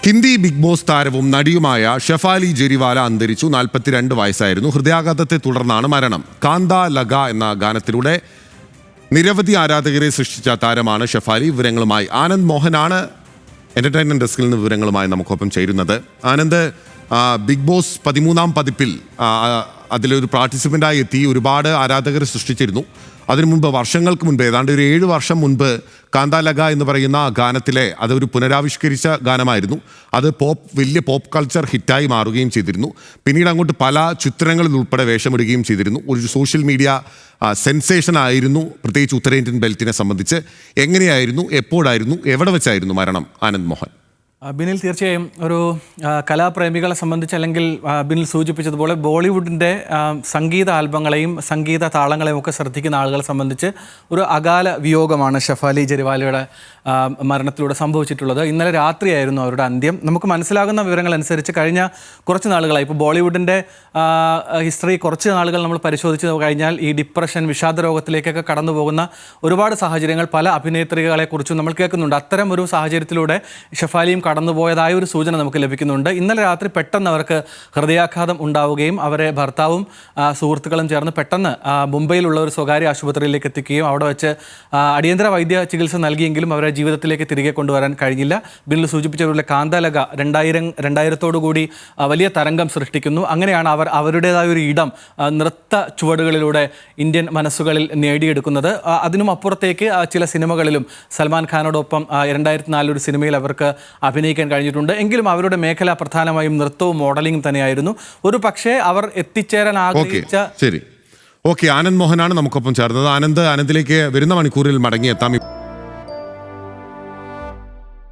Hindi big boss താരവും നടിയുമായ ഷെഫാലി ജെരിവാല അന്തരിച്ചു. 42 വയസ്സായിരുന്നു. ഹൃദയാഘാതത്തെ തുടർന്നാണ് മരണം. കാന്ത ലഗ എന്ന ഗാനത്തിലൂടെ നിരവധി ആരാധകരെ സൃഷ്ടിച്ച താരമാണ് ഷെഫാലി. വിവരങ്ങളുമായി ആനന്ദ് മോഹനാണ് എന്റർടൈൻമെന്റ് ഡെസ്കിൽ നിന്ന് വിവരങ്ങളുമായി നമുക്കൊപ്പം ചേരുന്നത്. ആനന്ദ്, ബിഗ് ബോസ് 13ാം പതിപ്പിൽ അതിലൊരു പാർട്ടിസിപ്പൻ്റായി എത്തി ഒരുപാട് ആരാധകരെ സൃഷ്ടിച്ചിരുന്നു. അതിനു മുൻപ് വർഷങ്ങൾക്ക് മുൻപ് ഏതാണ്ട് ഒരു 7 വർഷം മുൻപ് കാന്താലഗ എന്ന് പറയുന്ന ഗാനത്തിലെ അതൊരു പുനരാവിഷ്കരിച്ച ഗാനമായിരുന്നു. അത് വലിയ പോപ്പ് കൾച്ചർ ഹിറ്റായി മാറുകയും ചെയ്തിരുന്നു. പിന്നീട് അങ്ങോട്ട് പല ചിത്രങ്ങളിൽ ഉൾപ്പെടെ വേഷമിടുകയും ചെയ്തിരുന്നു. ഒരു സോഷ്യൽ മീഡിയ സെൻസേഷൻ ആയിരുന്നു, പ്രത്യേകിച്ച് ഉത്തരേന്ത്യൻ ബെൽറ്റിനെ സംബന്ധിച്ച്. എങ്ങനെയായിരുന്നു, എപ്പോഴായിരുന്നു, എവിടെ വെച്ചായിരുന്നു മരണം? ആനന്ദ് മോഹൻ. ബിനിൽ, തീർച്ചയായും ഒരു കലാപ്രേമികളെ സംബന്ധിച്ച്, അല്ലെങ്കിൽ ബിനിൽ സൂചിപ്പിച്ചതുപോലെ ബോളിവുഡിൻ്റെ സംഗീത ആൽബങ്ങളെയും സംഗീത താളങ്ങളെയും ഒക്കെ ശ്രദ്ധിക്കുന്ന ആളുകളെ സംബന്ധിച്ച് ഒരു അകാല വിയോഗമാണ് ഷെഫാലി ജെരിവാലയുടെ മരണത്തിലൂടെ സംഭവിച്ചിട്ടുള്ളത്. ഇന്നലെ രാത്രിയായിരുന്നു അവരുടെ അന്ത്യം. നമുക്ക് മനസ്സിലാകുന്ന വിവരങ്ങൾ അനുസരിച്ച് കഴിഞ്ഞ കുറച്ച് നാളുകളായി, ഇപ്പോൾ ബോളിവുഡിൻ്റെ ഹിസ്റ്ററി കുറച്ച് നാളുകൾ നമ്മൾ പരിശോധിച്ച് കഴിഞ്ഞാൽ ഈ ഡിപ്രഷൻ, വിഷാദ രോഗത്തിലേക്കൊക്കെ കടന്നു പോകുന്ന ഒരുപാട് സാഹചര്യങ്ങൾ പല അഭിനേത്രികളെക്കുറിച്ചും നമ്മൾ കേൾക്കുന്നുണ്ട്. അത്തരം ഒരു സാഹചര്യത്തിലൂടെ ഷെഫാലിയും കടന്നുപോയതായ ഒരു സൂചന നമുക്ക് ലഭിക്കുന്നുണ്ട്. ഇന്നലെ രാത്രി പെട്ടെന്ന് അവർക്ക് ഹൃദയാഘാതം ഉണ്ടാവുകയും അവരെ ഭർത്താവും സുഹൃത്തുക്കളും ചേർന്ന് പെട്ടെന്ന് മുംബൈയിലുള്ള ഒരു സ്വകാര്യ ആശുപത്രിയിലേക്ക് എത്തിക്കുകയും അവിടെ വെച്ച് അടിയന്തര വൈദ്യ ചികിത്സ നൽകിയെങ്കിലും അവരെ ജീവിതത്തിലേക്ക് തിരികെ കൊണ്ടുവരാൻ കഴിഞ്ഞില്ല. ബില്ല് സൂചിപ്പിച്ചവരുടെ കാന്താലഗ 2000 കൂടി വലിയ തരംഗം സൃഷ്ടിക്കുന്നു. അങ്ങനെയാണ് അവർ അവരുടേതായ ഒരു ഇടം നൃത്ത ചുവടുകളിലൂടെ ഇന്ത്യൻ മനസ്സുകളിൽ നേടിയെടുക്കുന്നത്. അതിനും അപ്പുറത്തേക്ക് ചില സിനിമകളിലും സൽമാൻ ഖാനോടൊപ്പം 2004 ഒരു സിനിമയിൽ അവർക്ക് അഭിനയിക്കാൻ കഴിഞ്ഞിട്ടുണ്ട്. എങ്കിലും അവരുടെ മേഖല പ്രധാനമായും നൃത്തവും മോഡലിംഗും തന്നെയായിരുന്നു. ഒരു പക്ഷേ അവർ എത്തിച്ചേരാൻ ആഗ്രഹിച്ച ശരി. ഓക്കെ, ആനന്ദ് മോഹനാണ് നമുക്കൊപ്പം ചേർന്നത്. ആനന്ദിലേക്ക് വരുന്ന മണിക്കൂറിൽ മടങ്ങിയെത്താം.